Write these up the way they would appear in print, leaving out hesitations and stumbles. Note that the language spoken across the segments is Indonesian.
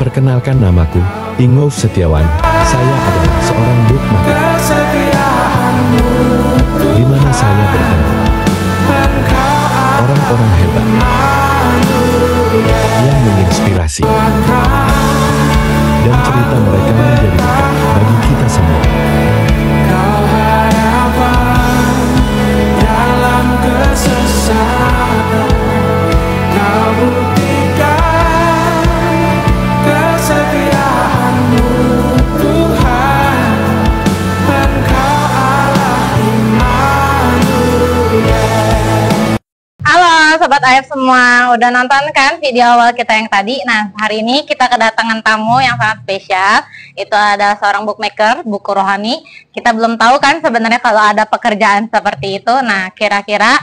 Perkenalkan, namaku Ingolf Setiawan. Saya adalah seorang bookmaker, di mana saya bertemu orang-orang hebat yang menginspirasi, dan cerita mereka menjadi berkat bagi kita semua. Sobat AF semua, udah nonton kan video awal kita yang tadi? Nah, hari ini kita kedatangan tamu yang sangat spesial. Itu adalah seorang bookmaker, buku rohani. Kita belum tahu kan sebenarnya kalau ada pekerjaan seperti itu. Nah, kira-kira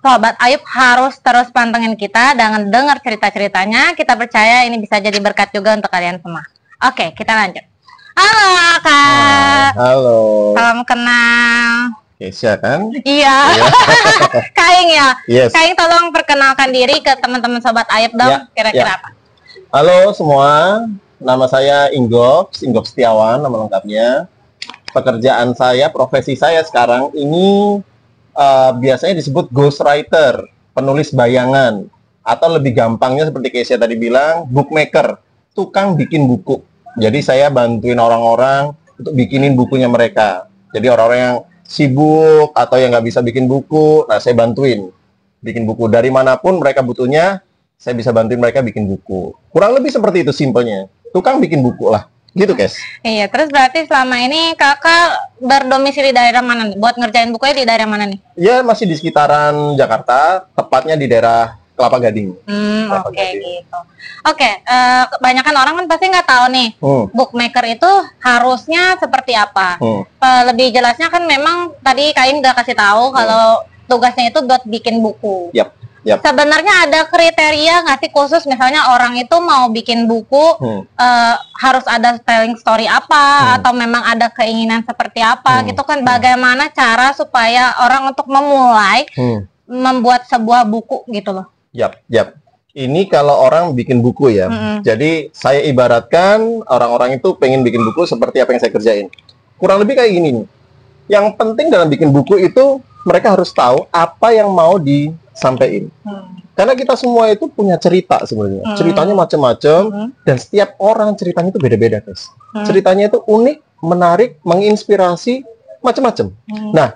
Sobat Ayub harus terus pantengin kita dan dengar cerita-ceritanya. Kita percaya ini bisa jadi berkat juga untuk kalian semua. Oke, kita lanjut. Halo Kak. Halo. Salam kenal. Kesia kan? Iya. Kaing ya. Yes. Kaing tolong perkenalkan diri ke teman-teman Sobat Ayub dong. Kira-kira apa? Halo semua, nama saya Ingolf Setiawan, nama lengkapnya. Pekerjaan saya, profesi saya sekarang ini biasanya disebut ghostwriter, penulis bayangan, atau lebih gampangnya seperti Kesia tadi bilang, bookmaker, tukang bikin buku. Jadi saya bantuin orang-orang untuk bikinin bukunya mereka. Jadi orang-orang yang sibuk atau yang nggak bisa bikin buku, nah saya bantuin bikin buku. Dari manapun mereka butuhnya, saya bisa bantuin mereka bikin buku. Kurang lebih seperti itu simpelnya. Tukang bikin buku lah. Gitu, Kes. Iya, terus berarti selama ini kakak berdomisili di daerah mana nih? Buat ngerjain bukunya di daerah mana nih? Ya, masih di sekitaran Jakarta, tepatnya di daerah Kelapa Gading. Oke, gitu. Oke, kebanyakan orang kan pasti nggak tahu nih, bookmaker itu harusnya seperti apa. Lebih jelasnya kan memang tadi Kain udah kasih tahu kalau tugasnya itu buat bikin buku. Yap. Sebenarnya ada kriteria nggak sih khusus, misalnya orang itu mau bikin buku harus ada telling story apa, atau memang ada keinginan seperti apa gitu kan? Bagaimana cara supaya orang untuk memulai membuat sebuah buku gitu loh? Yap. Ini kalau orang bikin buku ya. Jadi saya ibaratkan orang-orang itu pengen bikin buku seperti apa yang saya kerjain. Kurang lebih kayak gini nih. Yang penting dalam bikin buku itu mereka harus tahu apa yang mau disampaikan. Karena kita semua itu punya cerita sebenarnya. Ceritanya macam-macam dan setiap orang ceritanya itu beda-beda, guys. Ceritanya itu unik, menarik, menginspirasi, macam-macam. Nah,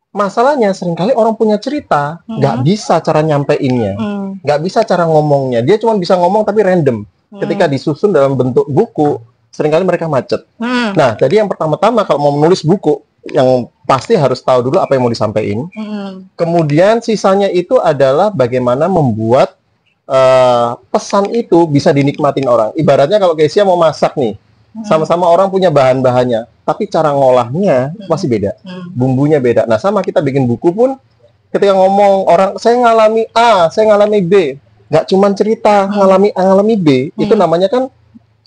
masalahnya seringkali orang punya cerita nggak bisa cara nyampeinnya, nggak bisa cara ngomongnya. Dia cuma bisa ngomong tapi random. Ketika disusun dalam bentuk buku, seringkali mereka macet. Nah, jadi yang pertama-tama kalau mau menulis buku, yang pasti harus tahu dulu apa yang mau disampaikan. Kemudian sisanya itu adalah bagaimana membuat pesan itu bisa dinikmatin orang. Ibaratnya kalau Kesia mau masak nih, sama-sama orang punya bahan-bahannya, tapi cara ngolahnya masih beda, bumbunya beda. Nah, sama kita bikin buku pun, ketika ngomong orang, saya ngalami A, saya ngalami B, nggak cuma cerita ngalami A, ngalami B, itu namanya kan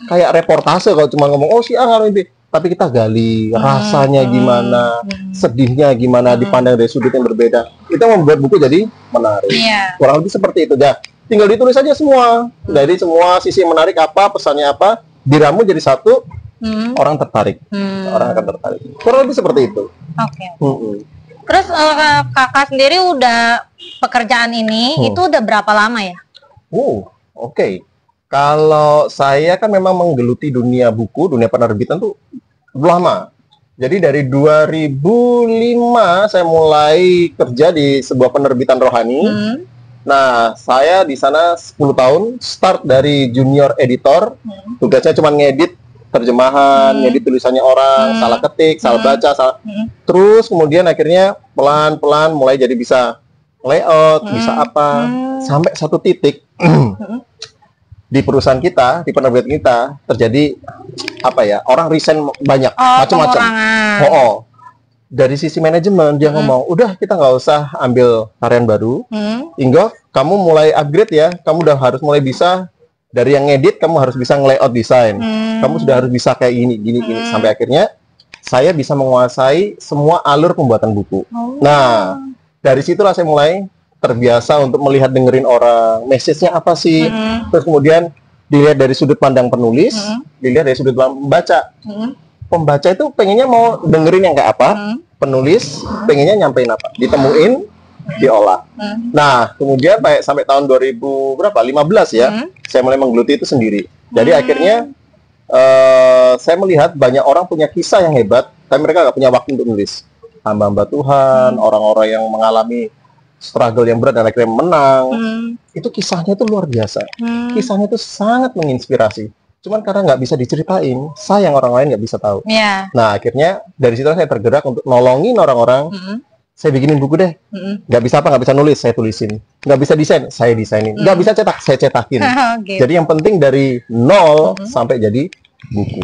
kayak reportase kalau cuma ngomong, oh si A ngalami B, tapi kita gali rasanya gimana, sedihnya gimana, dipandang dari sudut yang berbeda. Itu membuat buku jadi menarik. Kurang lebih seperti itu. Dah, tinggal ditulis aja semua. Jadi semua sisi yang menarik apa, pesannya apa, diramu jadi satu, orang tertarik. Orang akan tertarik. Kurang lebih seperti itu. Oke. Terus kakak sendiri udah pekerjaan ini itu udah berapa lama ya? Oke. Kalau saya kan memang menggeluti dunia buku, dunia penerbitan tuh lama. Jadi dari 2005 saya mulai kerja di sebuah penerbitan rohani. Nah, saya di sana 10 tahun, start dari junior editor. Tugasnya cuma ngedit terjemahan, ngedit tulisannya orang, salah ketik, salah baca, salah. Terus kemudian akhirnya pelan-pelan mulai jadi bisa layout, bisa apa. Sampai satu titik di perusahaan kita, di penerbit kita terjadi apa ya? Orang resign banyak, macam-macam. Dari sisi manajemen dia ngomong, udah kita nggak usah ambil karyawan baru. Ingolf, kamu mulai upgrade ya. Kamu udah harus mulai bisa dari yang ngedit, kamu harus bisa nge-layout desain. Kamu sudah harus bisa kayak gini. Sampai akhirnya saya bisa menguasai semua alur pembuatan buku. Nah, dari situlah saya mulai terbiasa untuk melihat dengerin orang, message-nya apa sih. Terus kemudian dilihat dari sudut pandang penulis, dilihat dari sudut pandang pembaca. Pembaca itu pengennya mau dengerin yang kayak apa, penulis pengennya nyampein apa, ditemuin, diolah. Nah, kemudian sampai tahun 2015 ya, saya mulai menggeluti itu sendiri. Jadi akhirnya saya melihat banyak orang punya kisah yang hebat, tapi mereka nggak punya waktu untuk nulis. Hamba-hamba Tuhan, orang-orang yang mengalami struggle yang berat dan akhirnya menang, itu kisahnya itu luar biasa. Kisahnya itu sangat menginspirasi. Cuman karena nggak bisa diceritain, sayang orang lain nggak bisa tahu. Nah, akhirnya dari situ saya tergerak untuk nolongin orang-orang. Saya bikinin buku deh. Nggak bisa nggak bisa nulis, saya tulisin. Nggak bisa desain, saya desainin. Nggak bisa cetak, saya cetakin. Jadi yang penting dari nol sampai jadi buku.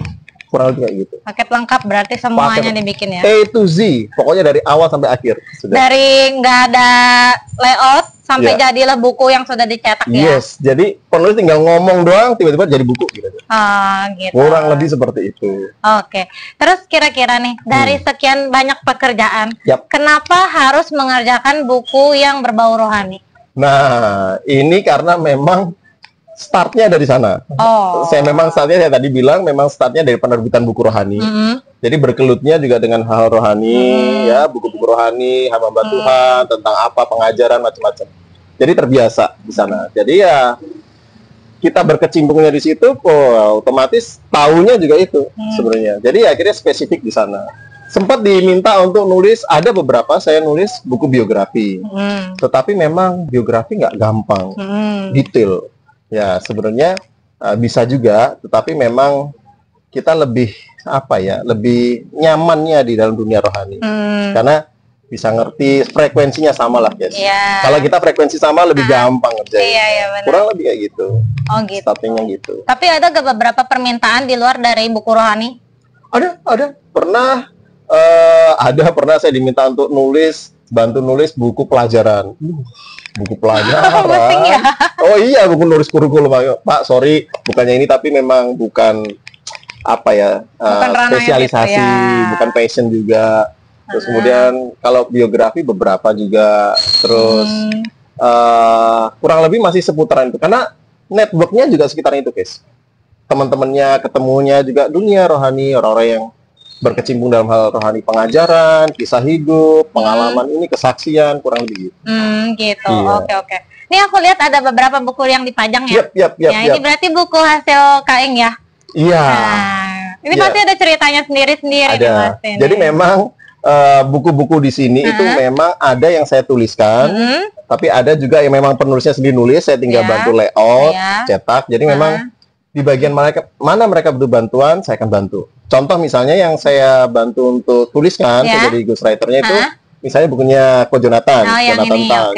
Kurang lebih kayak gitu. Paket lengkap berarti semuanya dibikin ya. A to Z, pokoknya dari awal sampai akhir. Sudah. Dari nggak ada layout sampai jadilah buku yang sudah dicetak ya. Yes, jadi penulis tinggal ngomong doang, tiba-tiba jadi buku gitu. Gitu. Kurang lebih seperti itu. Oke. Terus kira-kira nih, dari sekian banyak pekerjaan, kenapa harus mengerjakan buku yang berbau rohani? Nah, ini karena memang startnya dari sana. Saya tadi bilang memang startnya dari penerbitan buku rohani. Jadi berkelutnya juga dengan hal rohani, ya buku-buku rohani, hamba Tuhan tentang apa pengajaran macam-macam. Jadi terbiasa di sana. Jadi ya kita berkecimpungnya di situ, otomatis taunya juga itu sebenarnya. Jadi akhirnya spesifik di sana. Sempat diminta untuk nulis, ada beberapa saya nulis buku biografi. Tetapi memang biografi nggak gampang, detail. Ya sebenarnya bisa juga, tetapi memang kita lebih lebih nyamannya di dalam dunia rohani, karena bisa ngerti frekuensinya sama lah, guys. Kalau kita frekuensi sama lebih gampang ngerjain. Kurang lebih kayak gitu. Gitu. Startingnya gitu. Tapi ada gak beberapa permintaan di luar dari buku rohani? Ada. Pernah saya diminta untuk bantu nulis buku pelajaran. Buku pelajaran. Oh iya, buku nulis kurikulum. Pak, sorry, bukannya ini, tapi memang bukan spesialisasi, bukan passion juga. Terus kemudian kalau biografi beberapa juga. Terus kurang lebih masih seputaran itu. Karena networknya juga sekitaran itu, guys. Teman-temannya, ketemunya juga dunia rohani, orang-orang yang berkecimpung dalam hal rohani, pengajaran, kisah hidup, pengalaman ini, kesaksian, kurang lebih gitu. Gitu. Oke. Ini aku lihat ada beberapa buku yang dipajang ya. Ini berarti buku hasil Kaing ya. Iya. Ini pasti ada ceritanya sendiri-sendiri. Ada. Jadi memang buku-buku di sini itu memang ada yang saya tuliskan, tapi ada juga yang memang penulisnya sendiri nulis, saya tinggal bantu layout, cetak. Jadi memang di bagian mana mereka butuh bantuan, saya akan bantu. Contoh misalnya yang saya bantu untuk tuliskan, saya jadi ghostwriter-nya itu, misalnya bukunya Ko Jonathan,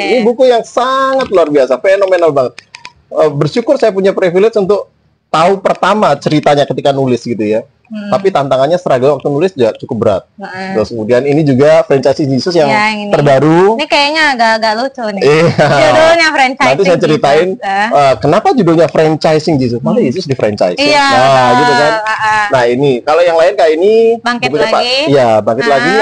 Ini buku yang sangat luar biasa, fenomenal banget. Bersyukur saya punya privilege untuk tahu pertama ceritanya ketika nulis gitu ya. Tapi tantangannya struggle waktu nulis juga cukup berat. Terus kemudian ini juga franchise Jesus yang terbaru. Ini kayaknya agak-agak lucu nih. Judulnya franchising. Nanti saya ceritain kenapa judulnya franchising Jesus. Malah Yesus di franchise. Nah, gitu kan. Nah, ini kalau yang lain kayak ini Bangkit Lagi. Bangkit Lagi ini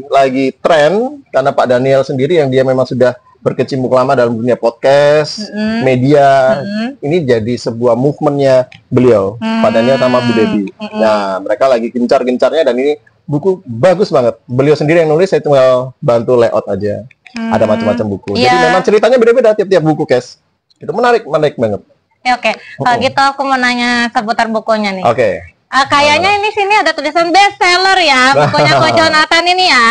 lagi tren karena Pak Daniel sendiri yang dia memang sudah berkecimpung lama dalam dunia podcast, media. Ini jadi sebuah movementnya beliau, Pak Daniel sama Bu Debbie. Nah, mereka lagi gencar-gencarnya dan ini buku bagus banget. Beliau sendiri yang nulis, saya tinggal bantu layout aja. Ada macam-macam buku. Jadi memang ceritanya beda-beda tiap-tiap buku, guys. Itu menarik banget. Oke. Kalau gitu aku mau nanya seputar bukunya nih. Oke. Kayaknya ini sini ada tulisan bestseller ya, bukunya Ko Jonathan ini ya.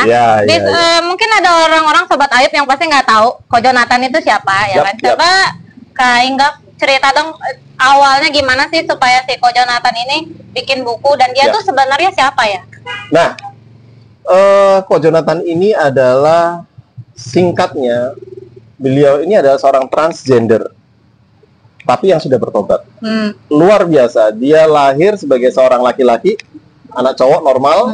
Mungkin ada orang-orang sobat Ayub yang pasti nggak tahu Ko Jonathan itu siapa ya kan. Coba Kak Inggap cerita dong awalnya gimana sih supaya si Ko Jonathan ini bikin buku dan dia tuh sebenarnya siapa ya? Nah, Ko Jonathan ini adalah singkatnya, beliau ini adalah seorang transgender. Tapi yang sudah bertobat. Luar biasa, dia lahir sebagai seorang laki-laki, anak cowok normal,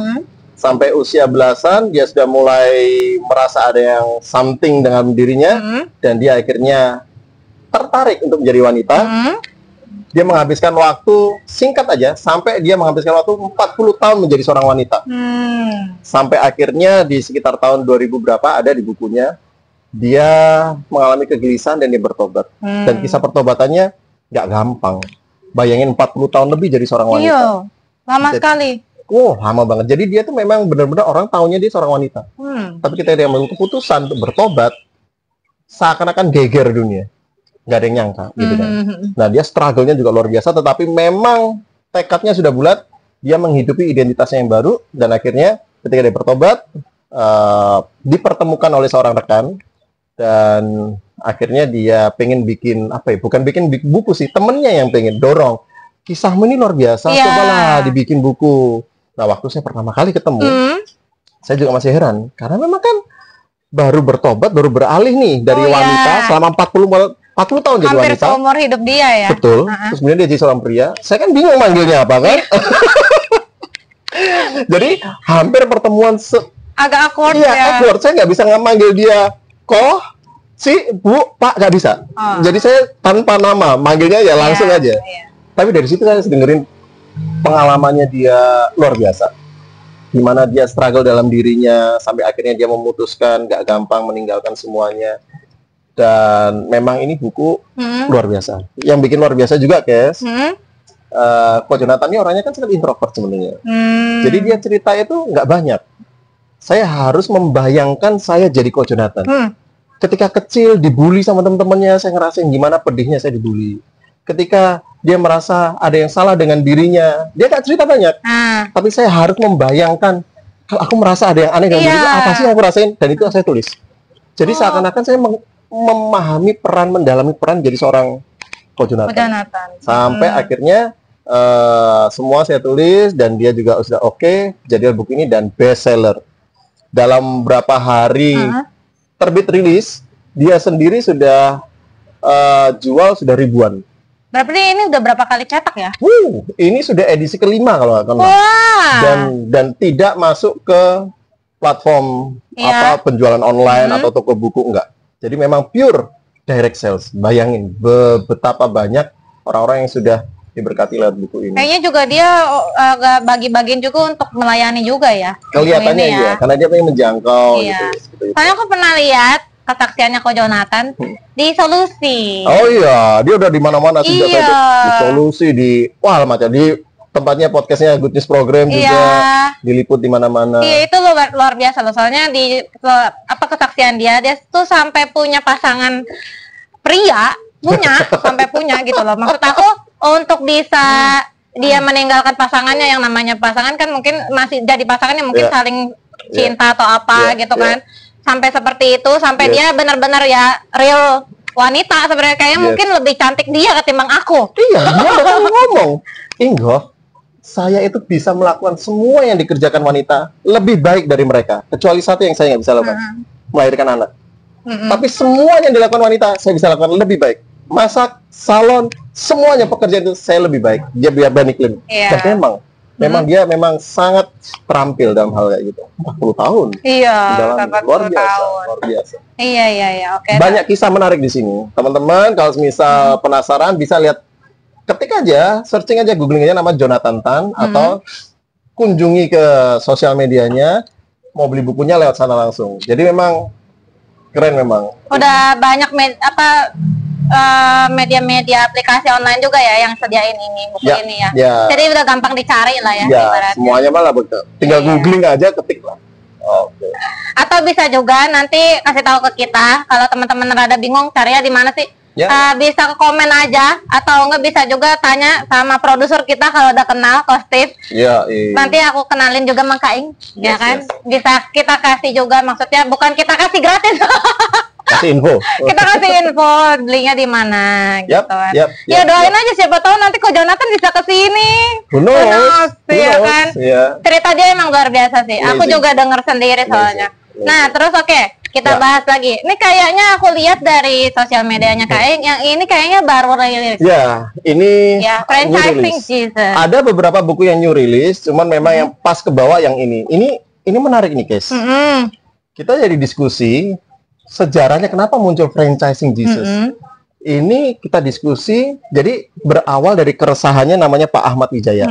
sampai usia belasan, dia sudah mulai merasa ada yang something dengan dirinya, dan dia akhirnya tertarik untuk menjadi wanita. Dia menghabiskan waktu, singkat aja, sampai dia menghabiskan waktu 40 tahun menjadi seorang wanita. Sampai akhirnya di sekitar tahun 2000 berapa, ada di bukunya, dia mengalami kegelisahan dan dia bertobat. Dan kisah pertobatannya nggak gampang. Bayangin 40 tahun lebih jadi seorang wanita. Iya, lama sekali. Oh, lama banget. Jadi dia tuh memang benar-benar orang taunya dia seorang wanita. Tapi ketika dia mengambil keputusan untuk bertobat, seakan-akan geger dunia. Nggak ada yang nyangka, gitu kan. Nah, dia struggle-nya juga luar biasa, tetapi memang tekadnya sudah bulat. Dia menghidupi identitasnya yang baru, dan akhirnya ketika dia bertobat, dipertemukan oleh seorang rekan, dan akhirnya dia pengen bikin, apa ya, bukan bikin buku sih, temennya yang pengen dorong. Kisahmu ini luar biasa, cobalah dibikin buku. Nah, waktu saya pertama kali ketemu, saya juga masih heran. Karena memang kan baru bertobat, baru beralih nih dari wanita selama 40 tahun jadi wanita. Hampir seumur hidup dia ya. Betul. Terus kemudian dia jadi seorang pria. Saya kan bingung manggilnya apa kan. Jadi hampir pertemuan agak awkward ya. Awkward. Saya nggak bisa manggil dia kok, si, bu, pak, nggak bisa. Jadi saya tanpa nama, manggilnya ya langsung aja. Tapi dari situ saya dengerin pengalamannya dia luar biasa, gimana dia struggle dalam dirinya sampai akhirnya dia memutuskan gak gampang meninggalkan semuanya. Dan memang ini buku luar biasa. Yang bikin luar biasa juga, Kes, Ko Jonathan ini orangnya kan sangat introvert sebenarnya. Jadi dia cerita itu nggak banyak. Saya harus membayangkan saya jadi Ko Jonathan. Ketika kecil dibully sama teman-temannya, saya ngerasain gimana pedihnya saya dibully. Ketika dia merasa ada yang salah dengan dirinya, dia gak cerita banyak, tapi saya harus membayangkan kalau aku merasa ada yang aneh dengan diriku, apa sih yang aku rasain, dan itu saya tulis. Jadi seakan-akan saya memahami peran, mendalami peran jadi seorang Ko Jonathan. Sampai akhirnya semua saya tulis, dan dia juga sudah oke, jadilah buku ini dan bestseller. Dalam berapa hari terbit rilis, dia sendiri sudah jual sudah ribuan. Berarti ini udah berapa kali cetak ya? Ini sudah edisi kelima kalau nggak salah. Dan tidak masuk ke platform penjualan online atau toko buku, enggak. Jadi memang pure direct sales. Bayangin betapa banyak orang-orang yang sudah diberkati lewat buku ini. Kayaknya juga dia bagi-bagiin juga untuk melayani juga ya. Kelihatannya iya, karena dia pengen menjangkau gitu. Soalnya aku pernah lihat kesaksiannya Ko Jonathan di Solusi. Oh iya, dia udah di mana-mana sejak saya di Solusi, macam di tempatnya podcastnya Good News Program juga diliput di mana-mana. Iya, itu luar biasa loh. Soalnya di kesaksian dia tuh sampai punya pasangan pria, sampai punya gitu loh. Maksud aku untuk bisa dia meninggalkan pasangannya, yang namanya pasangan kan mungkin masih jadi pasangannya mungkin saling cinta atau apa gitu kan. Sampai seperti itu, sampai dia benar-benar ya real wanita sebenarnya, kayaknya mungkin lebih cantik dia ketimbang aku. Iya, dia bakal ngomong, Inggo, saya itu bisa melakukan semua yang dikerjakan wanita lebih baik dari mereka, kecuali satu yang saya nggak bisa lakukan, melahirkan anak. Tapi semua yang dilakukan wanita saya bisa lakukan lebih baik. Masak, salon, semuanya pekerjaan itu saya lebih baik. Dia berani klaim. Dan memang dia memang sangat terampil dalam hal kayak gitu. 40 tahun. Iya, luar biasa. Iya, oke. Banyak kisah menarik di sini. Teman-teman, kalau misal penasaran bisa lihat, ketik aja, searching aja, googling aja nama Jonathan Tan, atau kunjungi ke sosial medianya, mau beli bukunya lewat sana langsung. Jadi memang keren memang. Udah banyak media-media aplikasi online juga ya yang sediain ini buku ini ya. Jadi udah gampang dicari lah ya. Semuanya malah betul. Tinggal googling aja, ketik lah. Atau bisa juga nanti kasih tahu ke kita kalau teman-teman rada bingung carinya di mana sih. Bisa ke komen aja, atau enggak bisa juga tanya sama produser kita kalau udah kenal Ko Steve. Nanti aku kenalin juga sama Kak Ing, ya kan? Bisa kita kasih juga, maksudnya bukan kita kasih gratis. Kasih info. Kita kasih info belinya di mana gitu kan. Ya doain aja, siapa tahu nanti Ko Jonathan bisa ke sini. Who knows, ya kan? Cerita dia emang luar biasa sih. Aku juga denger sendiri soalnya. Nah, terus kita bahas lagi. Ini kayaknya aku lihat dari sosial medianya Kak Ing, yang ini kayaknya baru rilis. Ini franchising Jesus. Ada beberapa buku yang new release, cuman memang yang pas ke bawah yang ini. Ini menarik nih, Kes. Kita jadi diskusi sejarahnya kenapa muncul franchising Jesus. Ini kita diskusi, jadi berawal dari keresahannya namanya Pak Ahmad Wijaya.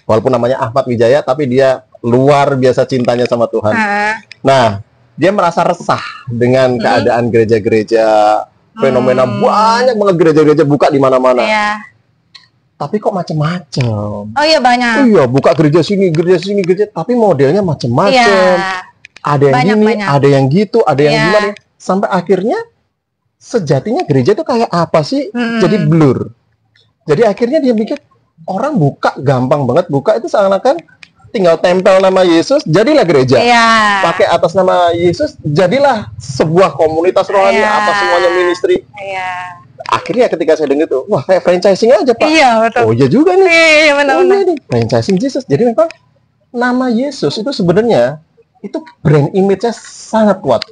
Walaupun namanya Ahmad Wijaya, tapi dia luar biasa cintanya sama Tuhan. Nah, dia merasa resah dengan keadaan gereja-gereja, fenomena banyak banget gereja-gereja buka di mana-mana. tapi kok macam-macam. Oh iya banyak. Iya, buka gereja sini, tapi modelnya macam-macam. Iya. Ada yang Banyak, gini, banyak. ada yang gitu, ada yang Iya. gimana. Sampai akhirnya sejatinya gereja itu kayak apa sih? Mm-mm. Jadi blur. Jadi akhirnya dia mikir orang buka gampang banget, buka itu seakan-akan tinggal tempel nama Yesus, jadilah gereja. Iya. Pakai atas nama Yesus, jadilah sebuah komunitas rohani, Iya. apa semuanya ministry. Iya. Akhirnya ketika saya dengar itu, wah kayak franchising aja Pak. Iya betul. Oh iya juga nih. Iya Oh benar-benar. iya nih, franchising Jesus. Jadi memang nama Yesus itu sebenarnya itu brand image-nya sangat kuat.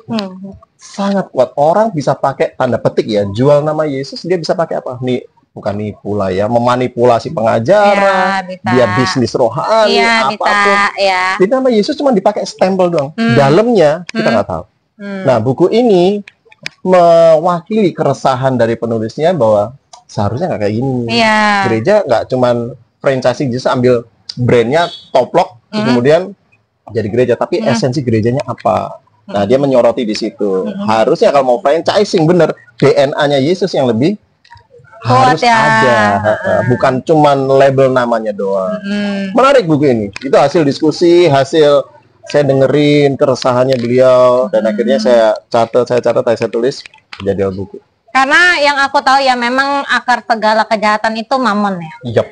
Sangat kuat. Orang bisa pakai tanda petik ya, jual nama Yesus, dia bisa pakai apa? Nih, bukan nipu lah ya, memanipulasi pengajaran, Iya, bisa. dia bisnis rohani, Iya bisa. apapun. Ya. Jadi nama Yesus cuma dipakai stempel doang. Dalamnya kita nggak tahu. Nah, buku ini mewakili keresahan dari penulisnya bahwa seharusnya nggak kayak gini. Iya. Gereja nggak cuman franchising Jesus ambil brandnya toplok kemudian jadi gereja, tapi esensi gerejanya apa? Nah, dia menyoroti di situ. Harusnya kalau mau franchising bener, DNA-nya Yesus yang lebih Kuat harus ya. ada, bukan cuman label namanya doang. Menarik buku ini. Itu hasil diskusi, hasil saya dengerin keresahannya beliau, dan akhirnya saya catat, saya tulis jadi buku. Karena yang aku tahu ya memang akar segala kejahatan itu mamon ya. Yap.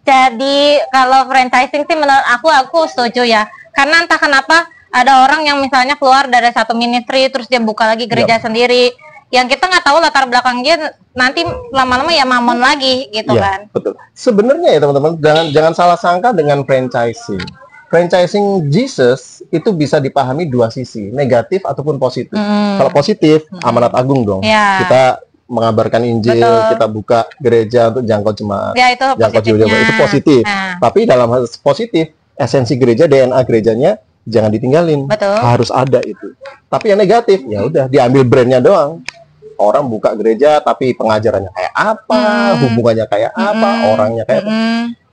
Jadi kalau franchising sih menurut aku setuju ya. Karena entah kenapa ada orang yang misalnya keluar dari satu ministry terus dia buka lagi gereja sendiri. Yang kita nggak tahu latar belakang dia, nanti lama-lama ya mamon lagi gitu Iya, kan. betul. Sebenarnya ya teman-teman, jangan salah sangka dengan franchising. Franchising Jesus itu bisa dipahami dua sisi, negatif ataupun positif. Kalau positif, amanat agung dong. Iya. Kita mengabarkan Injil, Betul. kita buka gereja untuk jangkau jemaat, Ya itu jangkau positifnya. jiwa-jiwa, itu positif. Nah, Tapi dalam hal positif, esensi gereja, DNA gerejanya jangan ditinggalin. Betul. Harus ada itu. Tapi yang negatif, ya udah diambil brandnya doang. Orang buka gereja tapi pengajarannya kayak apa, hubungannya kayak apa, orangnya kayak apa.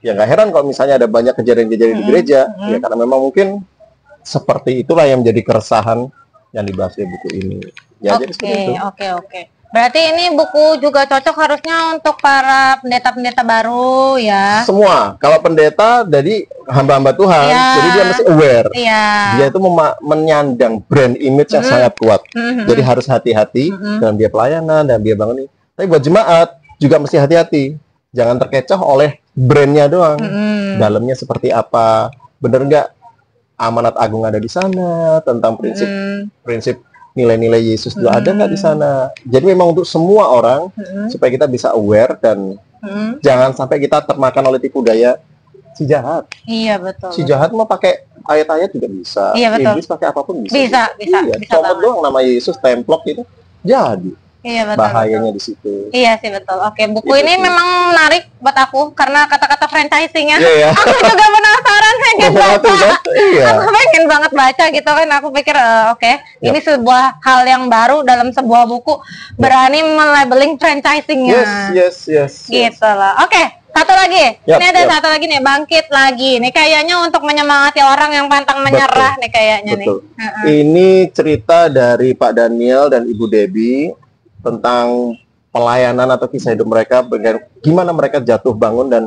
Ya nggak heran kalau misalnya ada banyak kejadian-kejadian di gereja, ya karena memang mungkin seperti itulah yang menjadi keresahan yang dibahas di buku ini. Ya, jadi seperti itu. Oke. Berarti ini buku juga cocok harusnya untuk para pendeta-pendeta baru ya. Semua, kalau pendeta jadi hamba-hamba Tuhan, Iya. jadi dia mesti aware. Iya. Dia itu menyandang brand image yang sangat kuat. Jadi harus hati-hati dalam dia pelayanan dan dia bangun ini. Tapi buat jemaat juga mesti hati-hati. Jangan terkecoh oleh brandnya doang. Dalamnya seperti apa? Bener nggak amanat agung ada di sana tentang prinsip nilai-nilai Yesus itu ada nggak di sana? Jadi memang untuk semua orang supaya kita bisa aware dan jangan sampai kita termakan oleh tipu daya si jahat. Iya betul. Si jahat mau pakai ayat-ayat juga bisa. Iya, betul. Iblis pakai apapun bisa. Bisa Iya, comot banget. doang nama Yesus templok gitu. Jadi Iya betul. bahayanya di situ. Iya sih betul. Oke, buku Itu ini sih. memang menarik buat aku karena kata-kata franchising-nya. Iya ya. Aku juga penasaran pengen baca. Iya. Aku pengen banget baca gitu kan. Aku pikir oke, ini sebuah hal yang baru dalam sebuah buku berani melabeling franchising-nya. Yes. Gitu loh. Oke, satu lagi. Yap, Ini ada yap. satu lagi nih, bangkit lagi. Nih kayaknya untuk menyemangati orang yang pantang menyerah nih kayaknya Betul. nih. Ini cerita dari Pak Daniel dan Ibu Debbie tentang pelayanan atau kisah hidup mereka, gimana mereka jatuh bangun dan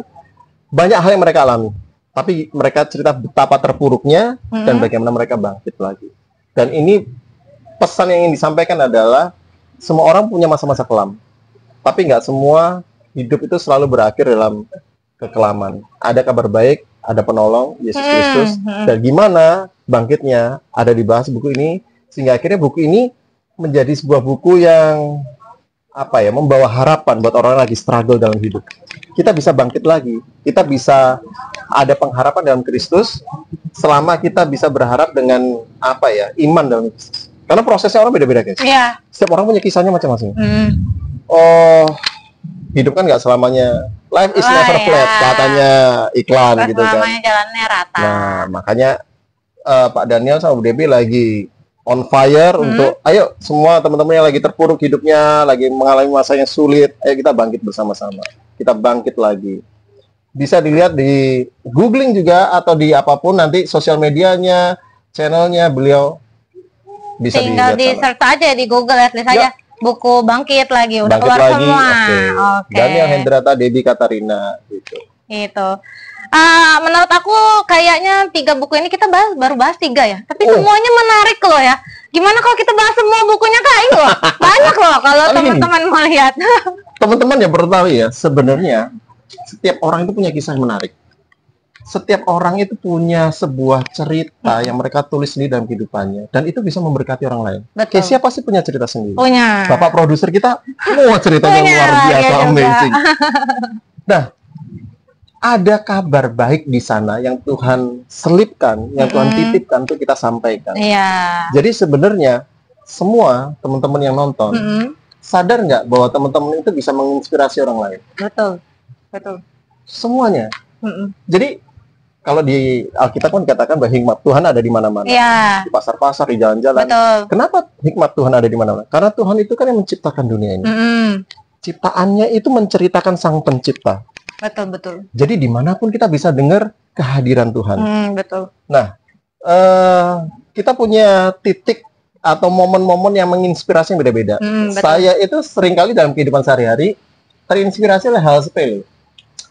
banyak hal yang mereka alami. Tapi mereka cerita betapa terpuruknya dan bagaimana mereka bangkit lagi. Dan ini pesan yang ingin disampaikan adalah semua orang punya masa-masa kelam. Tapi nggak semua hidup itu selalu berakhir dalam kekelaman. Ada kabar baik, ada penolong, Yesus Kristus. Dan gimana bangkitnya ada dibahas buku ini, sehingga akhirnya buku ini menjadi sebuah buku yang membawa harapan buat orang yang lagi struggle dalam hidup. Kita bisa bangkit lagi. Kita bisa ada pengharapan dalam Kristus selama kita bisa berharap dengan iman dalam Kristus. Karena prosesnya orang beda-beda, guys. Iya. Setiap orang punya kisahnya masing-masing. Hmm. Oh, hidup kan nggak selamanya life is never flat, katanya iklan gitu kan. Selamanya jalannya rata. Nah, makanya Pak Daniel sama Bu Debbie lagi on fire untuk ayo semua teman-teman yang lagi terpuruk hidupnya, lagi mengalami masa yang sulit, ayo kita bangkit bersama-sama. Kita bangkit lagi. Bisa dilihat di googling juga atau di apapun nanti sosial medianya, channelnya beliau bisa Tinggal dilihat di sana. search aja di Google ya, tulis aja buku Bangkit lagi udah Bangkit keluar lagi, semua. oke. Daniel Hendrata, Debbie Katarina gitu. Itu. Menurut aku kayaknya 3 buku ini kita baru bahas 3 ya. Tapi semuanya menarik loh ya. Gimana kalau kita bahas semua bukunya Kak Aing loh? Banyak loh kalau teman-teman mau lihat. Teman-teman ya perlu tahu ya, sebenarnya setiap orang itu punya kisah yang menarik. Setiap orang itu punya sebuah cerita yang mereka tulis sendiri dalam kehidupannya, dan itu bisa memberkati orang lain. Betul. Kesia pasti punya cerita sendiri. Punya. Bapak produser kita, ceritanya luar biasa, amazing. Nah, ada kabar baik di sana yang Tuhan selipkan, yang Tuhan titipkan untuk kita sampaikan. Iya. Jadi sebenarnya semua teman-teman yang nonton sadar nggak bahwa teman-teman itu bisa menginspirasi orang lain? Betul. Semuanya. Jadi kalau di Alkitab kan dikatakan bahwa hikmat Tuhan ada di mana-mana. Iya. Di pasar-pasar, di jalan-jalan. Betul. Kenapa hikmat Tuhan ada di mana-mana? Karena Tuhan itu kan yang menciptakan dunia ini. Ciptaannya itu menceritakan Sang Pencipta. Betul. Jadi dimanapun kita bisa dengar kehadiran Tuhan. Betul. Nah, kita punya titik atau momen-momen yang menginspirasi yang beda-beda. Saya itu seringkali dalam kehidupan sehari-hari terinspirasi oleh hal sepele.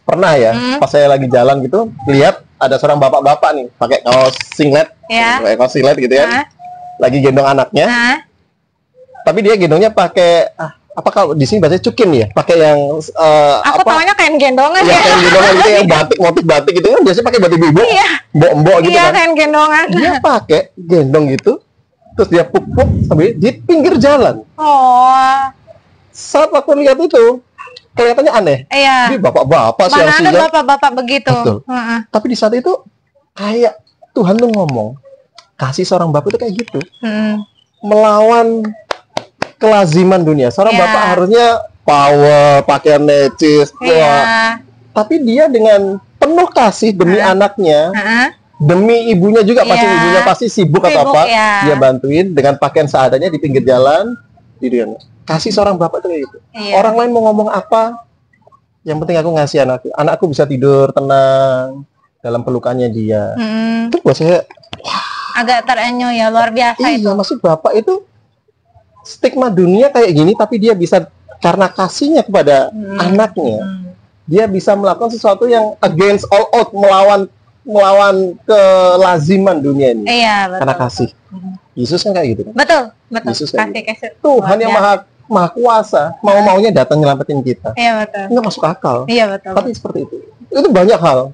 Pernah ya, pas saya lagi jalan gitu, lihat ada seorang bapak-bapak nih, pakai kaos singlet, pakai kaos singlet gitu ya, lagi gendong anaknya. Tapi dia gendongnya pakai apa kalau di sini bahasanya cukin ya, pakai yang aku taunya kain gendongan ya. Kain gendongan gitu yang batik, motif batik gitu kan, biasanya pakai batik bibu, mbok-mbok gitu kan. Iya, kain gendongan. Dia pakai gendong gitu, terus dia puk-puk sambil di pinggir jalan. Saat aku lihat itu, kelihatannya aneh. Iya. Ini bapak-bapak mana ada bapak-bapak begitu. Betul. Tapi di saat itu kayak Tuhan tuh ngomong, kasih seorang bapak itu kayak gitu, melawan kelaziman dunia. Seorang bapak harusnya power, pakaian necis, tapi dia dengan penuh kasih demi anaknya, demi ibunya juga, pasti ibunya pasti sibuk atau apa, dia bantuin dengan pakaian seadanya di pinggir jalan, kasih seorang bapak itu kayak gitu. Orang lain mau ngomong apa, yang penting aku ngasih anakku bisa tidur tenang dalam pelukannya dia. Itu buat saya agak terenyuh ya, luar biasa itu. Maksud bapak itu stigma dunia kayak gini, tapi dia bisa karena kasihnya kepada anaknya, dia bisa melakukan sesuatu yang against all out, melawan kelaziman dunia ini. Iya, betul. Karena kasih. Yesus kan kayak gitu. Betul. Yesus kasih. Tuhan yang maha kuasa, mau-maunya datang nyelamatin kita. Iya, betul. Nggak masuk akal. Iya, betul. Tapi seperti itu. Itu banyak hal.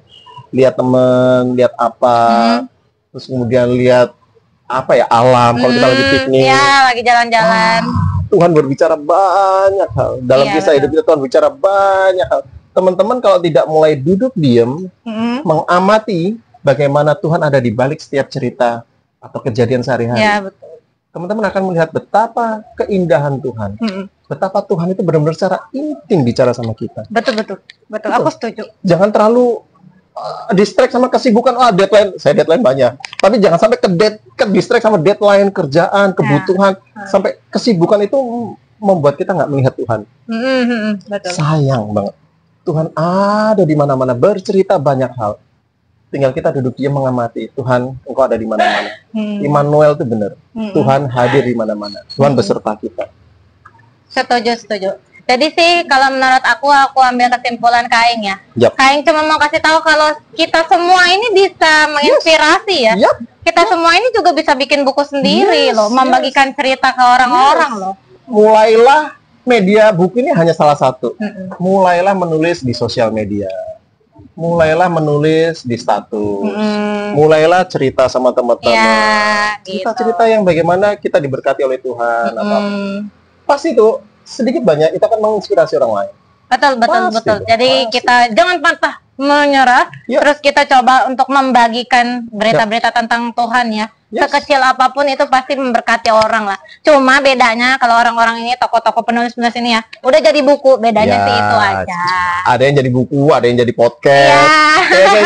Lihat teman, lihat apa, terus kemudian lihat apa ya, alam, kalau kita lagi piknik. Iya, lagi jalan-jalan. Tuhan berbicara banyak hal. Dalam kisah hidup kita Tuhan bicara banyak hal. Teman-teman kalau tidak mulai duduk diam, mengamati bagaimana Tuhan ada di balik setiap cerita atau kejadian sehari-hari. Iya, betul. Teman-teman akan melihat betapa keindahan Tuhan. Betapa Tuhan itu benar-benar secara intim bicara sama kita. Betul. Aku setuju. Jangan terlalu distract sama kesibukan. Deadline, saya deadline banyak. Tapi jangan sampai ke distract sama deadline, kerjaan, kebutuhan, sampai kesibukan itu membuat kita nggak melihat Tuhan. Betul. Sayang banget. Tuhan ada di mana-mana, bercerita banyak hal. Tinggal kita duduk diam mengamati. Tuhan, Engkau ada di mana-mana. Immanuel itu benar. Tuhan hadir di mana-mana. Tuhan beserta kita. Setuju. Jadi sih kalau menurut aku ambil kesimpulan Kak Aing ya. Kak Aing cuma mau kasih tahu kalau kita semua ini bisa menginspirasi ya. Kita semua ini juga bisa bikin buku sendiri loh, membagikan cerita ke orang-orang loh. Mulailah, media buku ini hanya salah satu. Mulailah menulis di sosial media. Mulailah menulis di status. Mulailah cerita sama teman-teman. Cerita-cerita yang bagaimana kita diberkati oleh Tuhan. Pasti itu sedikit banyak itu akan menginspirasi orang lain. Betul. Jadi kita jangan pantah menyerah, terus kita coba untuk membagikan berita-berita tentang Tuhan ya. Sekecil apapun itu pasti memberkati orang lah. Cuma bedanya kalau orang-orang ini, tokoh-tokoh penulis-penulis ini ya, udah jadi buku, bedanya sih itu aja. Ada yang jadi buku, ada yang jadi podcast.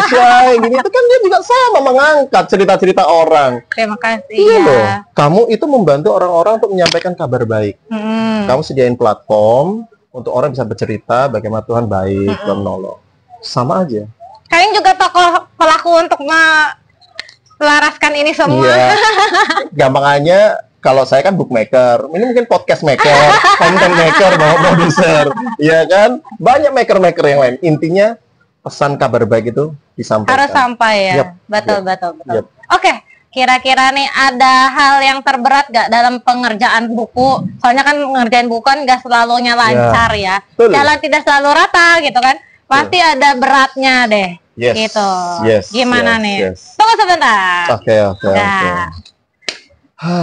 Kayak gini itu kan dia juga sama mengangkat cerita-cerita orang. Terima kasih loh. Kamu itu membantu orang-orang untuk menyampaikan kabar baik. Kamu sediain platform untuk orang bisa bercerita bagaimana Tuhan baik dan menolong. Sama aja. Kalian juga tokoh pelaku untuk melaraskan ini semua. Gampangannya kalau saya kan bookmaker, ini mungkin podcast maker, content maker, mau produser, ya kan? Banyak maker-maker yang lain. Intinya pesan kabar baik itu disampaikan. Harus sampai ya. Yep. Betul. Yep. Oke, kira-kira nih ada hal yang terberat gak dalam pengerjaan buku? Soalnya kan ngerjain buku kan gak selalunya lancar ya. Betul. Jalan tidak selalu rata gitu kan. Pasti ada beratnya deh. Yes. Gitu. Yes. Gimana yes, nih? yes. Tunggu sebentar. Oke. Nah.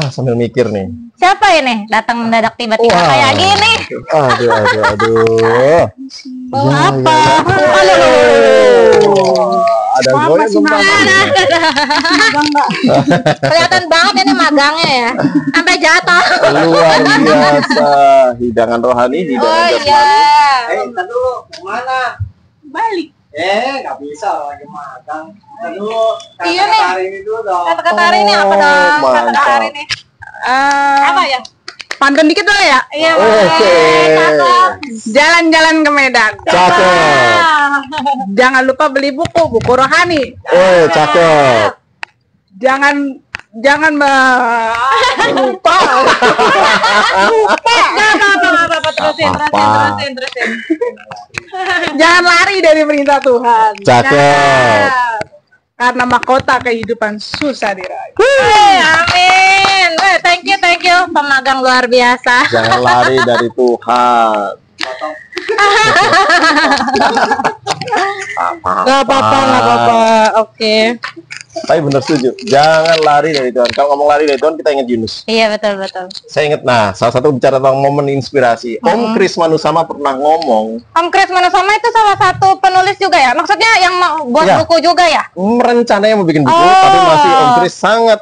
Sambil mikir nih. Siapa ini datang mendadak tiba-tiba Wah. kayak gini? Aduh. Bawa Ya, apa? ya. Ada goyang gempa. Kelihatan banget ini magangnya ya. Sampai jatuh. Luar biasa. Hidangan rohani, hidangan Oh jasmani. iya. Ntar dulu, kemana? Balik. Nggak bisa lagi magang. Ntar dulu, Iya nih. hari ini dulu dong. Kata-kata hari ini apa dong? Kata-kata mantap. hari ini. Apa ya? Pantun dikit boleh ya? Iya, Oke. cakep. Jalan-jalan ke Medan. Cakep. Jangan lupa beli buku rohani. Cakep. Jangan lupa. Apa terusin. Jangan lari dari perintah Tuhan. Cakep. Karena mahkota kehidupan susah diraih. Amin. Thank you. Pemagang luar biasa. Jangan lari dari Tuhan. Gak apa-apa. Oke. Tapi benar setuju. Jangan lari dari Tuhan. Kalau ngomong lari dari Tuhan, kita ingat Yunus. Iya, betul. Saya ingat, salah satu bicara tentang momen inspirasi. Om Kris Manusama pernah ngomong, Om Kris Manusama itu salah satu penulis juga ya? Maksudnya yang mau buat Ya. buku juga ya? rencananya mau bikin buku, Oh. tapi masih Om Kris sangat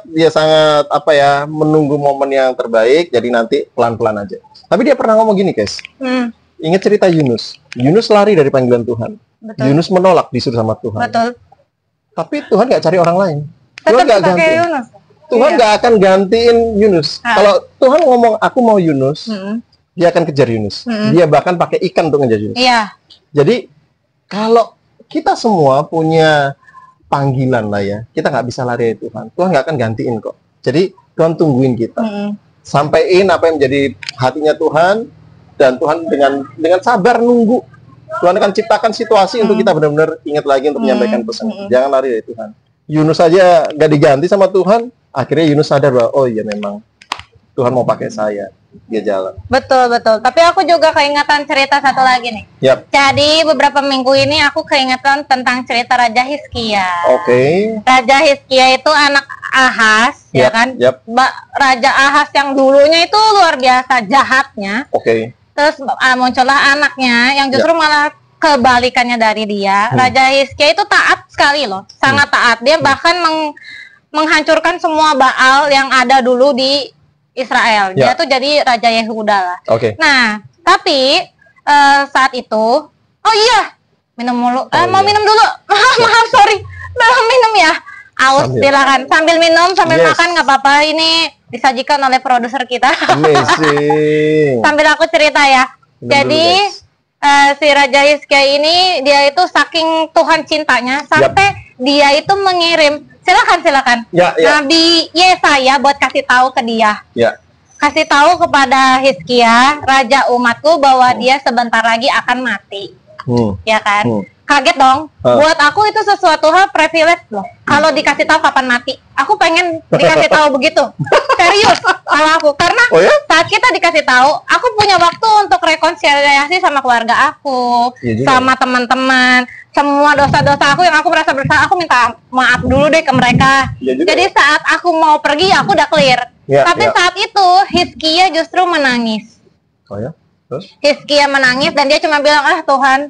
menunggu momen yang terbaik. Jadi nanti pelan-pelan aja. Tapi dia pernah ngomong gini, guys. Ingat cerita Yunus. Yunus lari dari panggilan Tuhan. Betul. Yunus menolak disuruh sama Tuhan. Betul. Tapi Tuhan nggak cari orang lain. Tuhan Tetap nggak pakai ganti. Yunus. Tuhan Iya. nggak akan gantiin Yunus. Ah. Kalau Tuhan ngomong aku mau Yunus, Mm-mm. dia akan kejar Yunus. Mm-mm. Dia bahkan pakai ikan untuk ngejar Yunus. Iya. Jadi kalau kita semua punya panggilan lah ya, kita nggak bisa lari dari Tuhan. Tuhan nggak akan gantiin kok. Jadi Tuhan tungguin kita, Mm-mm. sampaiin apa yang menjadi hatinya Tuhan, dan Tuhan dengan sabar nunggu. Tuhan akan ciptakan situasi untuk kita benar-benar ingat lagi untuk menyampaikan pesan. Jangan lari dari Tuhan. Yunus aja gak diganti sama Tuhan, akhirnya Yunus sadar bahwa oh iya memang Tuhan mau pakai saya. Dia jalan. Betul. Tapi aku juga keingatan cerita satu lagi nih. Yap. Jadi beberapa minggu ini aku keingatan tentang cerita Raja Hizkia. Oke. Raja Hizkia itu anak Ahaz, ya Yap, kan? yap. Raja Ahaz yang dulunya itu luar biasa jahatnya. Oke. Terus muncullah anaknya yang justru malah kebalikannya dari dia. Raja Hizkia itu taat sekali loh, sangat taat. Dia bahkan menghancurkan semua Baal yang ada dulu di Israel. Dia Ya. tuh jadi Raja Yehuda lah. Oke. Nah, tapi saat itu, oh iya, minum mulu. Mau iya. minum dulu. Maaf, sorry. Belum minum ya. Aus, silakan. Sambil minum, sambil Yes. makan nggak apa-apa. Ini disajikan oleh produser kita. Amazing. Sambil aku cerita ya. Minum Jadi dulu, si Raja Hizkia ini dia itu saking Tuhan cintanya sampai dia itu mengirim. Silakan. Ya. Nabi Yesaya buat kasih tahu ke dia. Ya. Kasih tahu kepada Hizkia, raja umatku, bahwa dia sebentar lagi akan mati. Ya kan? Kaget dong. Buat aku itu sesuatu hal privilege loh. Kalau dikasih tahu kapan mati, aku pengen dikasih tahu begitu. Serius, kalau aku, karena Oh ya? saat kita dikasih tahu, aku punya waktu untuk rekonsiliasi sama keluarga aku, Iya juga. sama teman-teman, semua dosa-dosa aku yang aku merasa bersalah, aku minta maaf dulu deh ke mereka. Iya juga. Jadi saat aku mau pergi, aku udah clear. Ya, Tapi ya. saat itu Hizkia justru menangis. Oh ya. Terus? Hizkia menangis dan dia cuma bilang, Tuhan,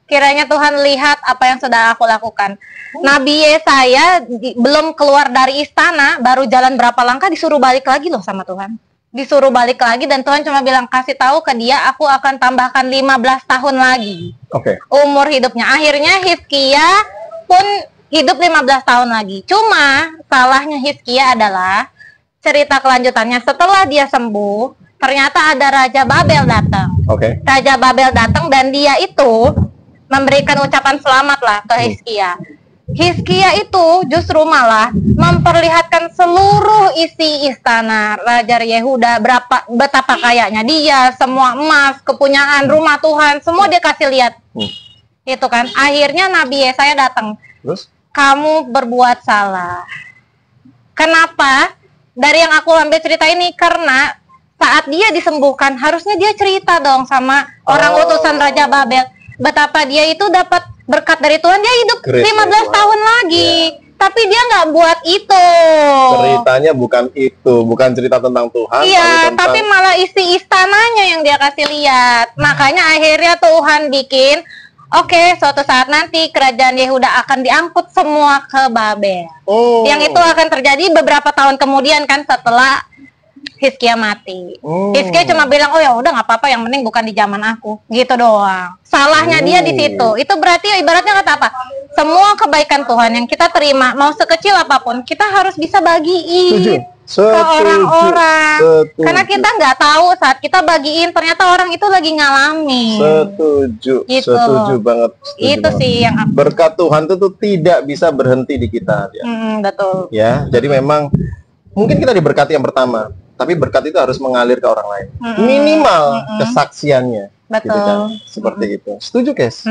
kiranya Tuhan lihat apa yang sudah aku lakukan. Nabi Yesaya belum keluar dari istana, baru jalan berapa langkah disuruh balik lagi loh sama Tuhan. Disuruh balik lagi dan Tuhan cuma bilang, kasih tahu ke dia, aku akan tambahkan 15 tahun lagi Oke. umur hidupnya. Akhirnya Hizkia pun hidup 15 tahun lagi. Cuma salahnya Hizkia adalah cerita kelanjutannya, setelah dia sembuh, ternyata ada Raja Babel datang. Oke. Raja Babel datang dan dia itu memberikan ucapan selamat lah ke Hizkia. Hizkia itu justru malah memperlihatkan seluruh isi istana Raja Yehuda, betapa kayanya dia, semua emas, kepunyaan, rumah Tuhan, semua dia kasih lihat. Itu kan, akhirnya Nabi Yesaya datang. Terus? Kamu berbuat salah. Kenapa? Dari yang aku ambil cerita ini, karena saat dia disembuhkan, harusnya dia cerita dong sama orang utusan Raja Babel. Betapa dia itu dapat berkat dari Tuhan, dia hidup 15 tahun lagi. Tapi dia nggak buat itu. Ceritanya bukan itu, bukan cerita tentang Tuhan. Iya, tapi malah isi istananya yang dia kasih lihat. Makanya akhirnya Tuhan bikin, oke, suatu saat nanti kerajaan Yehuda akan diangkut semua ke Babel. Yang itu akan terjadi beberapa tahun kemudian kan, setelah Hizkia mati. Hizkia cuma bilang, oh ya udah nggak apa-apa, yang penting bukan di zaman aku, gitu doang. Salahnya dia di situ. Itu berarti ibaratnya kata apa? Semua kebaikan Tuhan yang kita terima, mau sekecil apapun, kita harus bisa bagiin ke orang-orang. Karena kita nggak tahu saat kita bagiin, ternyata orang itu lagi ngalamin. Setuju, gitu. Setuju banget. Itu banget sih yang aku... Berkat Tuhan itu tuh tidak bisa berhenti di kita. Ya. Betul. Ya, jadi memang mungkin kita diberkati yang pertama, tapi berkat itu harus mengalir ke orang lain. Minimal kesaksiannya. Betul. Gitu kan? Seperti itu. Setuju, Kes?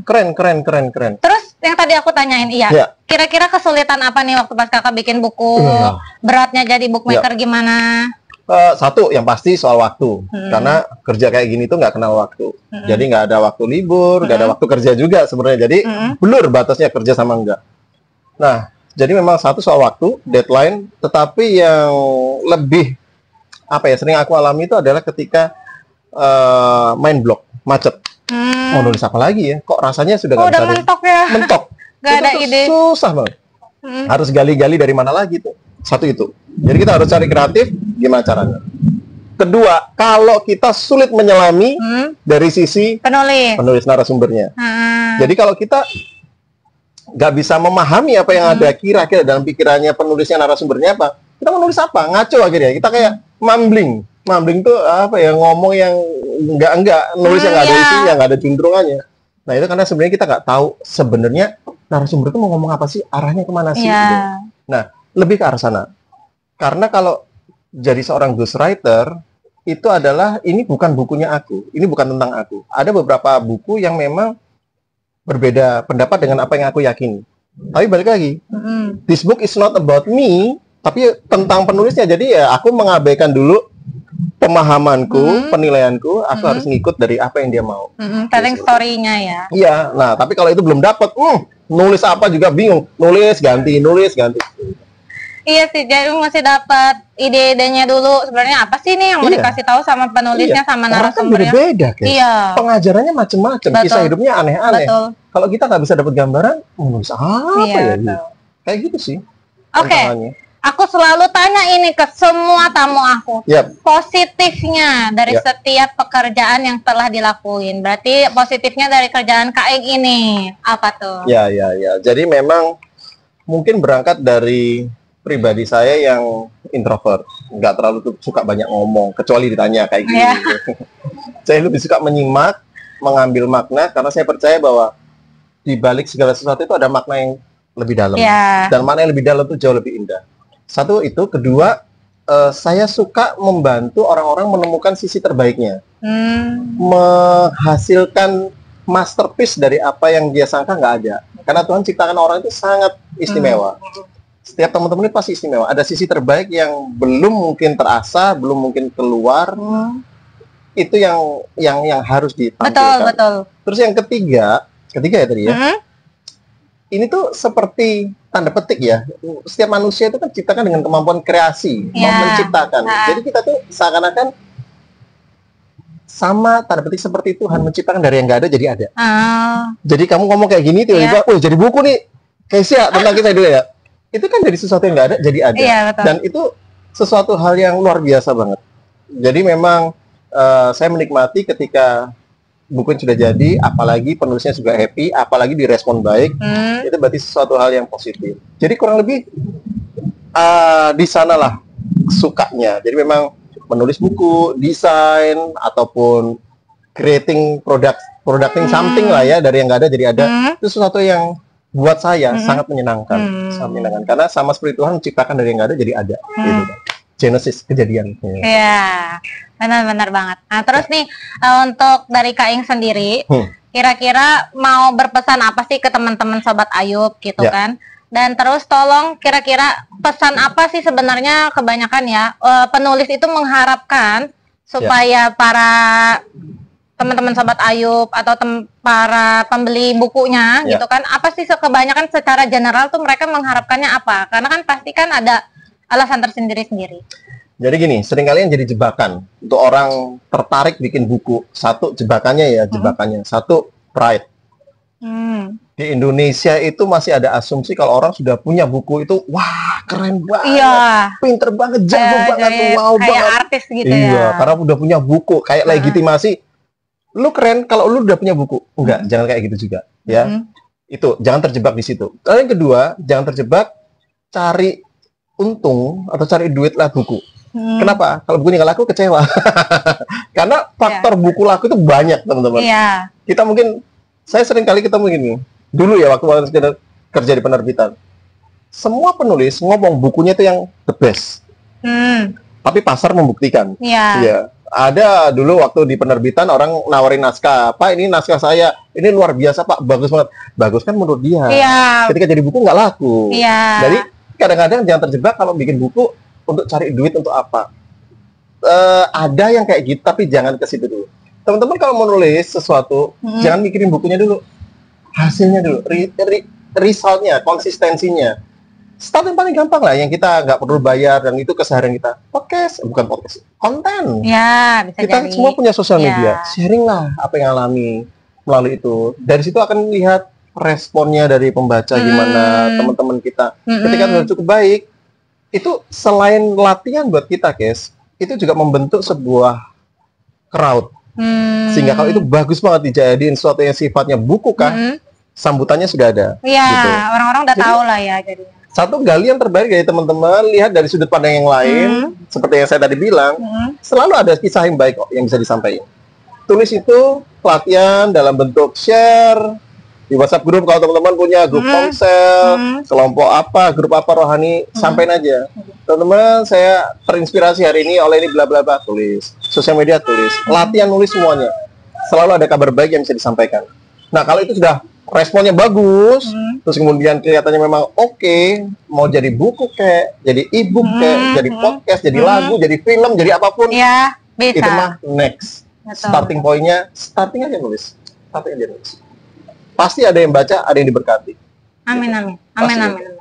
Keren. Terus yang tadi aku tanyain, kira-kira kesulitan apa nih waktu pas kakak bikin buku? Beratnya jadi bookmaker gimana? Satu, yang pasti soal waktu. Karena kerja kayak gini tuh nggak kenal waktu. Jadi nggak ada waktu libur, nggak ada waktu kerja juga sebenarnya. Jadi blur batasnya kerja sama enggak. Nah, jadi memang satu soal waktu, deadline. Tetapi yang lebih sering aku alami itu adalah ketika main blog, macet. Mau nulis apa lagi ya? Kok rasanya sudah nggak bisa mentok ya? Mentok. Gak ada ide. Susah banget. Harus gali-gali dari mana lagi tuh. Satu itu. Jadi kita harus cari kreatif, gimana caranya. Kedua, kalau kita sulit menyelami dari sisi penulis narasumbernya. Jadi kalau kita nggak bisa memahami apa yang ada kira-kira dalam pikirannya penulisnya, narasumbernya apa, kita menulis apa? Ngaco akhirnya. Kita kayak mumbling. Mumbling tuh ngomong yang enggak, nulis yang nggak ada isinya, nggak ada juntrungannya. Nah itu karena sebenarnya kita nggak tahu sebenarnya narasumber itu mau ngomong apa sih, arahnya kemana sih. Gitu. Nah lebih ke arah sana. Karena kalau jadi seorang ghostwriter itu adalah, ini bukan bukunya aku, ini bukan tentang aku. Ada beberapa buku yang memang berbeda pendapat dengan apa yang aku yakini. Tapi balik lagi, this book is not about me, tapi tentang penulisnya. Jadi ya aku mengabaikan dulu pemahamanku, penilaianku, aku harus ngikut dari apa yang dia mau. Telling story-nya ya. Iya, nah tapi kalau itu belum dapat, nulis apa juga bingung, nulis ganti. Iya sih, jadi mesti dapat ide-idenya dulu. Sebenarnya apa sih nih yang mau dikasih tahu sama penulisnya, sama narasumbernya? Kan beda-beda, guys. Iya. Pengajarannya macam-macam, kisah hidupnya aneh-aneh. Kalau kita nggak bisa dapat gambaran, nulis apa ya? Gitu. Kayak gitu sih. Oke. Aku selalu tanya ini ke semua tamu aku. Positifnya dari setiap pekerjaan yang telah dilakuin. Berarti positifnya dari kerjaan Kak Eng ini apa tuh? Ya. Jadi memang mungkin berangkat dari pribadi saya yang introvert, nggak terlalu suka banyak ngomong, kecuali ditanya kayak gini. Saya lebih suka menyimak, mengambil makna, karena saya percaya bahwa di balik segala sesuatu itu ada makna yang lebih dalam. Dan makna yang lebih dalam itu jauh lebih indah. Satu itu, kedua, saya suka membantu orang-orang menemukan sisi terbaiknya, menghasilkan masterpiece dari apa yang dia sangka nggak ada. Karena Tuhan ciptakan orang itu sangat istimewa. Setiap teman-teman itu pasti istimewa. Ada sisi terbaik yang belum mungkin terasa, belum mungkin keluar. Itu yang harus ditampilkan. Betul. Terus yang ketiga ya tadi ya. Ini tuh seperti tanda petik ya. Setiap manusia itu kan diciptakan dengan kemampuan kreasi, menciptakan. Jadi kita tuh seakan-akan sama tanda petik seperti Tuhan menciptakan dari yang nggak ada jadi ada. Jadi kamu ngomong kayak gini tiba-tiba, jadi buku nih, Kesia tentang kita dulu ya. Itu kan dari sesuatu yang nggak ada jadi ada. Dan itu sesuatu hal yang luar biasa banget. Jadi memang saya menikmati ketika buku sudah jadi, apalagi penulisnya juga happy, apalagi direspon baik, itu berarti sesuatu hal yang positif. Jadi kurang lebih di sanalah sukanya. Jadi memang menulis buku, desain, ataupun creating producting something lah ya, dari yang nggak ada jadi ada, itu sesuatu yang buat saya sangat menyenangkan, karena sama seperti Tuhan menciptakan dari yang nggak ada jadi ada, gitu kan. Genesis, kejadian. Iya, benar-benar banget. Nah, terus nih untuk dari Kak Ing sendiri, kira-kira mau berpesan apa sih ke teman-teman Sobat Ayub gitu kan? Dan terus tolong kira-kira pesan apa sih sebenarnya kebanyakan ya penulis itu mengharapkan supaya para teman-teman Sobat Ayub atau para pembeli bukunya gitu kan, apa sih kebanyakan secara general tuh mereka mengharapkannya apa? Karena kan pasti kan ada alasan tersendiri-sendiri. Jadi gini, seringkali yang jadi jebakan untuk orang tertarik bikin buku. Satu jebakannya satu pride. Di Indonesia itu masih ada asumsi kalau orang sudah punya buku itu, wah keren banget, pinter banget, jago banget, wow kayak banget. Artis gitu ya. Karena udah punya buku, kayak legitimasi. Lu keren kalau lu udah punya buku. Enggak, jangan kayak gitu juga, ya. Itu jangan terjebak di situ. Lalu yang kedua, jangan terjebak cari untung atau cari duit lah buku. Kenapa? Kalau bukunya nggak laku kecewa. Karena faktor buku laku itu banyak, teman-teman. Kita mungkin, saya sering kali ketemu gini. Dulu ya waktu kerja di penerbitan, semua penulis ngomong bukunya itu yang the best. Tapi pasar membuktikan. Ada dulu waktu di penerbitan orang nawarin naskah, Pak ini naskah saya, ini luar biasa Pak, bagus banget. Bagus kan menurut dia. Ketika jadi buku nggak laku. Jadi kadang-kadang jangan terjebak kalau bikin buku untuk cari duit untuk apa. Ada yang kayak gitu, tapi jangan ke situ dulu. Teman-teman kalau mau nulis sesuatu, jangan mikirin bukunya dulu, hasilnya dulu, resultnya, konsistensinya. Start yang paling gampang lah, yang kita nggak perlu bayar, dan itu keseharian kita. Konten. Bisa kita jadi. semua punya sosial media, sharing lah apa yang alami melalui itu. Dari situ akan lihat responnya dari pembaca gimana, teman-teman kita. Ketika sudah cukup baik, itu selain latihan buat kita, guys, itu juga membentuk sebuah crowd. Sehingga kalau itu bagus banget dijadiin sesuatu yang sifatnya buku kan, sambutannya sudah ada. Gitu. Orang-orang udah tahu lah ya jadinya. Satu, gali yang terbaik dari teman-teman, lihat dari sudut pandang yang lain, seperti yang saya tadi bilang, selalu ada kisah yang baik kok yang bisa disampaikan. Tulis itu pelatihan dalam bentuk share di WhatsApp grup. Kalau teman-teman punya grup komsel, kelompok apa, grup apa rohani, sampaikan aja. Teman-teman, saya terinspirasi hari ini oleh ini bla bla bla, tulis. Sosial media tulis. Latihan nulis semuanya. Selalu ada kabar baik yang bisa disampaikan. Nah, kalau itu sudah responnya bagus, terus kemudian kelihatannya memang oke, mau jadi buku kayak, jadi e-book kayak, jadi podcast, jadi lagu, jadi film, jadi apapun. Bisa. Itu mah next. Starting point-nya, starting aja nulis. Pasti ada yang baca, ada yang diberkati. Amin.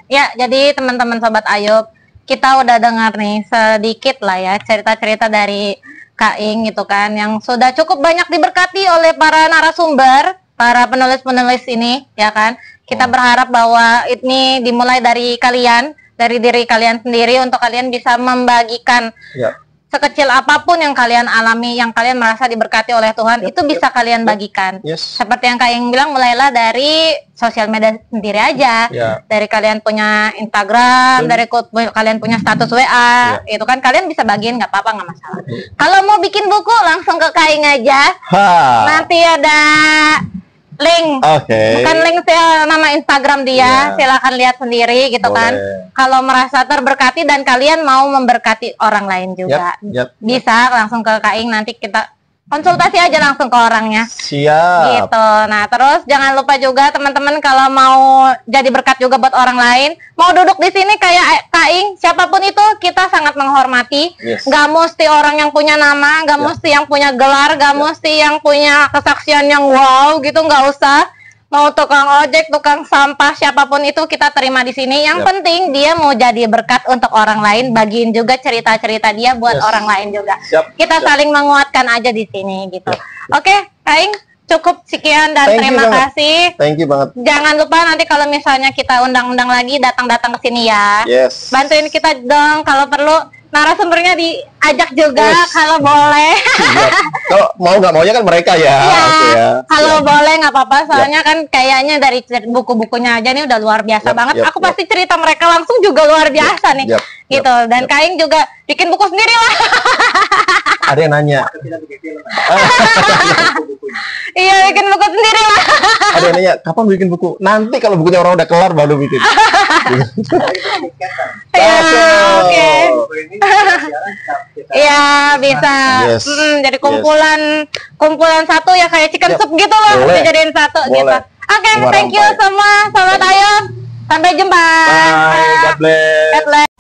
Ya, jadi teman-teman Sobat Ayub, kita udah dengar nih sedikit lah ya cerita-cerita dari Kak Ing gitu kan, yang sudah cukup banyak diberkati oleh para narasumber, para penulis-penulis ini, ya kan. Kita berharap bahwa ini dimulai dari kalian, dari diri kalian sendiri, untuk kalian bisa membagikan sekecil apapun yang kalian alami, yang kalian merasa diberkati oleh Tuhan, itu bisa kalian bagikan. Seperti yang Kak Ing bilang, mulailah dari sosial media sendiri aja. Dari kalian punya Instagram, dari kalian punya status WA, itu kan kalian bisa bagiin, nggak apa-apa, nggak masalah. Kalau mau bikin buku, langsung ke Kak Ing aja. Nanti ada link, bukan link nama Instagram dia, silakan lihat sendiri gitu. Boleh. Kan. Kalau merasa terberkati dan kalian mau memberkati orang lain juga, bisa langsung ke Kak Ing, nanti kita konsultasi aja langsung ke orangnya. Siap. Gitu. Nah, terus jangan lupa juga teman-teman, kalau mau jadi berkat juga buat orang lain, mau duduk di sini kayak Kak Ing, siapapun itu kita sangat menghormati. Gak mesti orang yang punya nama, gak mesti yang punya gelar, gak mesti yang punya kesaksian yang wow gitu, nggak usah. Mau tukang ojek, tukang sampah, siapapun itu kita terima di sini. Yang penting dia mau jadi berkat untuk orang lain, bagiin juga cerita-cerita dia buat orang lain juga. Kita saling menguatkan aja di sini gitu. Oke, Kak Ing, cukup sekian dan terima kasih. Thank you banget. Jangan lupa nanti kalau misalnya kita undang-undang lagi, datang-datang ke sini ya. Bantuin kita dong, kalau perlu narasumbernya diajak juga kalau boleh. Kalau mau nggak maunya kan mereka ya. Kalau boleh nggak apa-apa, soalnya kan kayaknya dari buku-bukunya aja nih udah luar biasa banget. Aku pasti cerita mereka langsung juga luar biasa nih. Gitu. Dan Kak Ing juga bikin buku sendiri lah. Ada yang nanya. Tidak bikin film. Iya, bikin buku sendiri lah. Ada yang nanya, kapan bikin buku? Nanti kalau bukunya orang udah kelar baru bikin. Iya, oke. Buku ini siaran kita Iya, bisa. Yes. Jadi kumpulan satu ya kayak chicken Yap. soup gitu loh. Boleh. Dijadiin satu Boleh. gitu. Oke, thank you Warang-warang. semua, Sobat Ayo. Sampai jumpa. Bye, God bless. God bless.